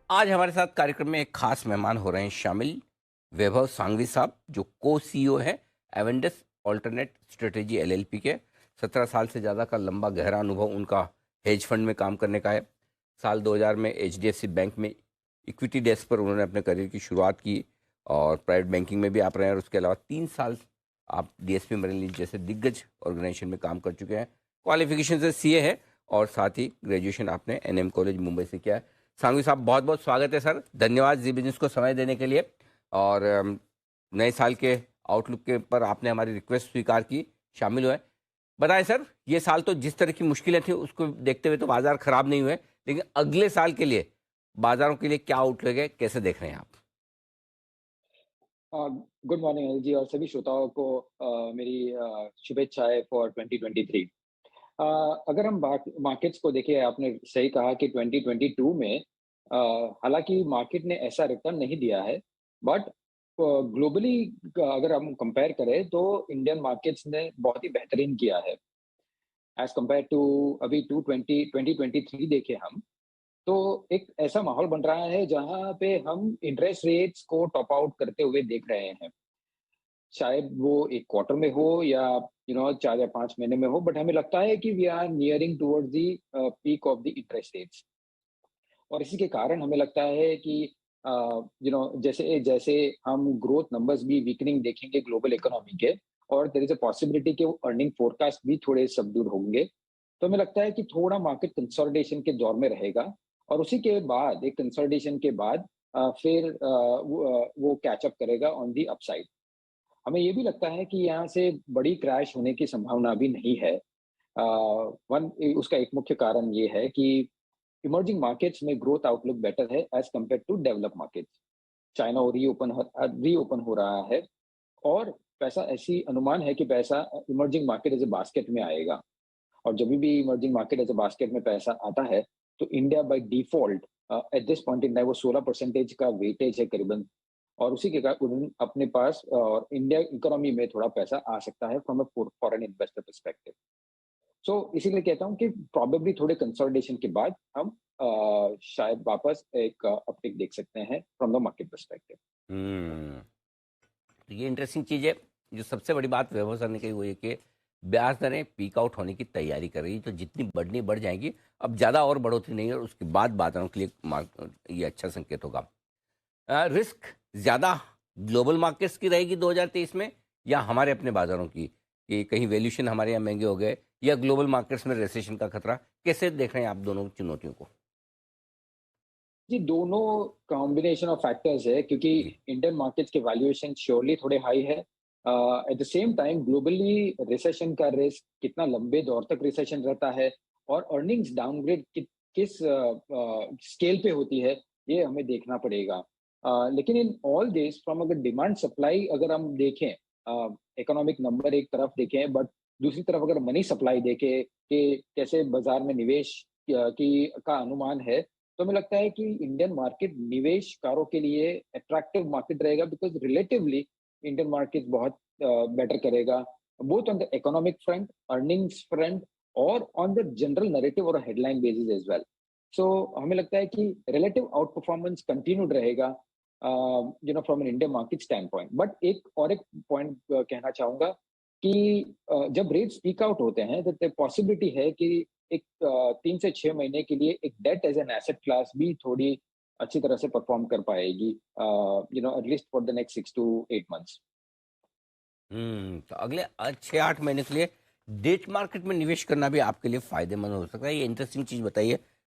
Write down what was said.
आज हमारे साथ कार्यक्रम में एक खास मेहमान हो रहे हैं शामिल, वैभव सांघवी साहब, जो को सीईओ है एवेंडस ऑल्टरनेट स्ट्रेटेजी एलएलपी के। 17 साल से ज़्यादा का लंबा गहरा अनुभव उनका हेज फंड में काम करने का है। साल 2000 में एचडीएफसी बैंक में इक्विटी डेस्क पर उन्होंने अपने करियर की शुरुआत की और प्राइवेट बैंकिंग में भी आप रहे हैं। और उसके अलावा 3 साल आप डीएसपी मरीन लीज जैसे दिग्गज ऑर्गेनाइजेशन में काम कर चुके हैं। क्वालिफिकेशन से सीए है और साथ ही ग्रेजुएशन आपने एनएम कॉलेज मुंबई से किया है। सांघवी साहब, बहुत बहुत स्वागत है सर। धन्यवाद जी बिजनेस को समय देने के लिए। और नए साल के आउटलुक के पर आपने हमारी रिक्वेस्ट स्वीकार की, शामिल हुए। बताएं सर, ये साल तो जिस तरह की मुश्किलें थी उसको देखते हुए तो बाजार खराब नहीं हुए, लेकिन अगले साल के लिए बाजारों के लिए क्या आउटलुक है, कैसे देख रहे हैं आप? गुड मॉर्निंग अनिल जी और सभी श्रोताओं को मेरी शुभेच्छाएं फॉर 2023। अगर हम मार्केट्स को देखें, आपने सही कहा कि 2022 में हालांकि मार्केट ने ऐसा रिटर्न नहीं दिया है, बट ग्लोबली अगर हम कंपेयर करें तो इंडियन मार्केट्स ने बहुत ही बेहतरीन किया है एज कंपेयर टू अभी 2023 देखें हम तो एक ऐसा माहौल बन रहा है जहां पे हम इंटरेस्ट रेट्स को टॉप आउट करते हुए देख रहे हैं। शायद वो एक क्वार्टर में हो या 4 या 5 महीने में हो, बट हमें लगता है कि we are nearing towards the peak of the interest rates. और इसी के कारण हमें लगता है कि जैसे जैसे हम ग्रोथ नंबर्स भी वीकनिंग देखेंगे ग्लोबल इकोनॉमी के, और देयर इज अ पॉसिबिलिटी कि अर्निंग फोरकास्ट भी थोड़े सबड्यूड होंगे। तो हमें लगता है कि थोड़ा मार्केट कंसोलिडेशन के दौर में रहेगा, और उसी के बाद एक कंसोलिडेशन के बाद फिर वो कैचअप करेगा ऑन दी अपसाइड। हमें ये भी लगता है कि यहाँ से बड़ी क्रैश होने की संभावना अभी नहीं है। वन उसका एक मुख्य कारण ये है कि इमर्जिंग मार्केट्स में ग्रोथ आउटलुक बेटर है as compare to develop markets. China और रीओपन हो रहा है, और पैसा ऐसी अनुमान है कि पैसा emerging market as a basket में आएगा। और जब भी emerging market as a basket में पैसा आता है तो India by default at this point in time वो 16% का वेटेज है करीबन। और उसी के कारण अपने पास और इंडिया इकोनॉमी में थोड़ा पैसा आ सकता है from a foreign investor perspective. So इसीलिए कहता हूँ कि प्रोबेबली थोड़े कंसोलिडेशन के बाद हम शायद वापस एक अपटिक देख सकते हैं फ्रॉम द मार्केट परस्पेक्टिव। हम्म तो ये इंटरेस्टिंग चीज़ है। जो सबसे बड़ी बात वैभव सर ने कही वो ये कि ब्याज दरें पीक आउट होने की तैयारी कर रही है, तो जितनी बढ़नी बढ़ जाएंगी। अब ज़्यादा और बढ़ोतरी नहीं है, और उसके बाद बाजारों के लिए ये अच्छा संकेत होगा। रिस्क ज़्यादा ग्लोबल मार्केट्स की रहेगी 2023 में, या हमारे अपने बाजारों की, कि कहीं वैल्यूएशन हमारे यहाँ महंगे हो गए, या ग्लोबल मार्केट्स में रिसेशन का खतरा? कैसे देख रहे हैं आप दोनों चुनौतियों को? जी, दोनों कॉम्बिनेशन ऑफ फैक्टर्स है, क्योंकि जी। इंडियन मार्केट्स के वैल्यूएशन श्योरली थोड़े हाई है। At the same time globally recession का रिस्क कितना लंबे दौर तक रिसेशन रहता है, और अर्निंग्स डाउनग्रेड किस स्केल पे होती है, ये हमें देखना पड़ेगा। लेकिन इन ऑल दिस फ्रॉम अगर डिमांड सप्लाई अगर हम देखें, इकोनॉमिक नंबर एक तरफ देखें, बट दूसरी तरफ अगर मनी सप्लाई देखें कि कैसे बाजार में निवेश का अनुमान है, तो हमें लगता है कि इंडियन मार्केट निवेशकारों के लिए अट्रैक्टिव मार्केट रहेगा, बिकॉज रिलेटिवली इंडियन मार्केट बहुत बेटर करेगा, both on the economic front, earnings front, और ऑन द जनरल नैरेटिव और हेडलाइन बेसिस एज वेल। सो हमें लगता है कि रिलेटिव आउट परफॉर्मेंस कंटिन्यूड रहेगा from an Indian market stand point. But एक पॉइंट कहना चाहूंगा कि जब रेट्स पीक आउट होते हैं तो पॉसिबिलिटी है कि एक 3 से 6 महीने के लिए एक debt as an asset class भी थोड़ी अच्छी तरह से परफॉर्म कर पाएगी, at least for the next 6 to 8 months. तो अगले 6-8 महीने के लिए डेट मार्केट में निवेश करना भी आपके लिए फायदेमंद हो सकता है। ये इंटरेस्टिंग चीज़ बताइए।